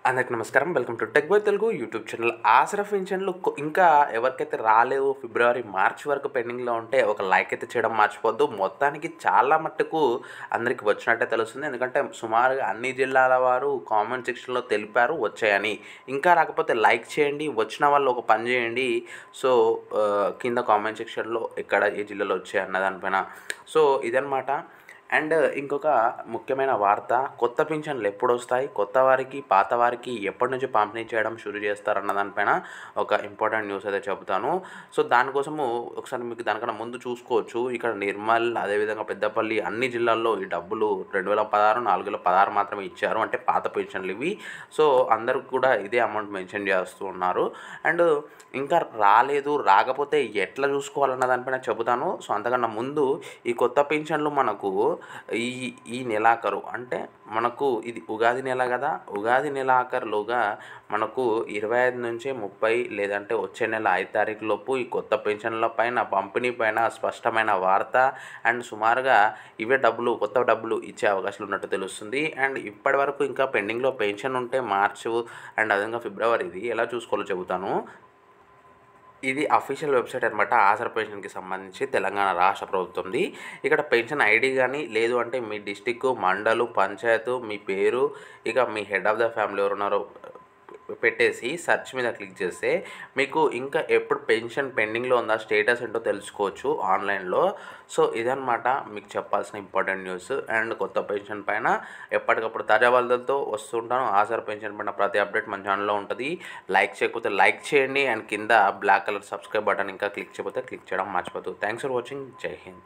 అందరికి నమస్కారం. Welcome to tech boy Telugu YouTube channel. Aasara పింఛన్లు ఇంకా ఎవరికైతే రాలేవు, ఫిబ్రవరి, మార్చి వరకు పెండింగ్‌లో ఉంటే ఒక లైక్ అయితే చేయడం మర్చిపోవద్దు. మొత్తానికి చాలా మట్టుకు అందరికి వచ్చినట్టే తెలుస్తుంది. ఎందుకంటే సుమారుగా అన్ని జిల్లాల వారు కామెంట్ సెక్షన్‌లో తెలిపారు వచ్చాయని. ఇంకా రాకపోతే లైక్ చేయండి. వచ్చిన వాళ్ళు ఒక పని చేయండి. సో, కింద కామెంట్ సెక్షన్‌లో ఎక్కడ ఏ జిల్లాలో వచ్చాయి అన్న దానిపైన. సో, ఇదనమాట. అండ్ ఇంకొక ముఖ్యమైన వార్త, కొత్త పింఛన్లు ఎప్పుడొస్తాయి, కొత్త వారికి, పాత వారికి ఎప్పటి నుంచి పంపిణీ చేయడం షురూ చేస్తారన్న దానిపైన ఒక ఇంపార్టెంట్ న్యూస్ అయితే చెబుతాను. సో, దానికోసము ఒకసారి మీకు దానికన్నా ముందు చూసుకోవచ్చు. ఇక్కడ నిర్మల్, అదేవిధంగా పెద్దపల్లి అన్ని జిల్లాల్లో ఈ డబ్బులు 2016, 4016 మాత్రమే ఇచ్చారు. అంటే పాత పింఛన్లు ఇవి. సో, అందరికి కూడా ఇదే అమౌంట్ మెన్షన్ చేస్తూ ఉన్నారు. అండ్ ఇంకా రాలేదు, రాకపోతే ఎట్లా చూసుకోవాలన్న దానిపైన చెబుతాను. సో, అంతకన్నా ముందు ఈ కొత్త పింఛన్లు మనకు ఈ ఈ నెలాఖరు అంటే మనకు ఇది ఉగాది నెల కదా. ఉగాది నెలాఖరులోగా మనకు 25 నుంచి 30 లేదంటే వచ్చే నెల 5 తారీఖు లోపు ఈ కొత్త పెన్షన్ల పైన పంపిణీ పైన స్పష్టమైన వార్త అండ్ సుమారుగా ఇవే డబ్బులు, కొత్త డబ్బులు ఇచ్చే అవకాశాలు ఉన్నట్టు తెలుస్తుంది. అండ్ ఇప్పటి వరకు ఇంకా పెండింగ్లో పెన్షన్ ఉంటే మార్చు అండ్ అదేవిధంగా ఫిబ్రవరిది ఎలా చూసుకోవాలో చెబుతాను. ఇది అఫీషియల్ వెబ్సైట్ అనమాట. ఆసరా పెన్షన్‌కి సంబంధించి తెలంగాణ రాష్ట్ర ప్రభుత్వంది. ఇక్కడ పెన్షన్ ఐడీ గానీ, లేదు అంటే మీ డిస్ట్రిక్కు, మండలు, పంచాయతు, మీ పేరు, ఇక మీ హెడ్ ఆఫ్ ద ఫ్యామిలీ ఎవరున్నారో పెట్టేసి సెర్చ్ మీద క్లిక్ చేస్తే మీకు ఇంకా ఎప్పుడు పెన్షన్ పెండింగ్‌లో ఉందా, స్టేటస్ ఏంటో తెలుసుకోవచ్చు ఆన్‌లైన్‌లో. సో, ఇదనమాట మీకు చెప్పాల్సిన ఇంపార్టెంట్ న్యూస్. అండ్ కొత్త పెన్షన్ పైన ఎప్పటికప్పుడు తాజా వార్తలతో వస్తుంటాను. ఆసరా పెన్షన్ పైన ప్రతి అప్డేట్ మన ఛానల్‌లో ఉంటుంది. లైక్ చేయకపోతే లైక్ చేయండి. అండ్ కింద బ్లాక్ కలర్ సబ్స్క్రైబ్ బటన్ ఇంకా క్లిక్ చేయకపోతే క్లిక్ చేయడం మర్చిపోవద్దు. Thanks for watching. జై హింద్.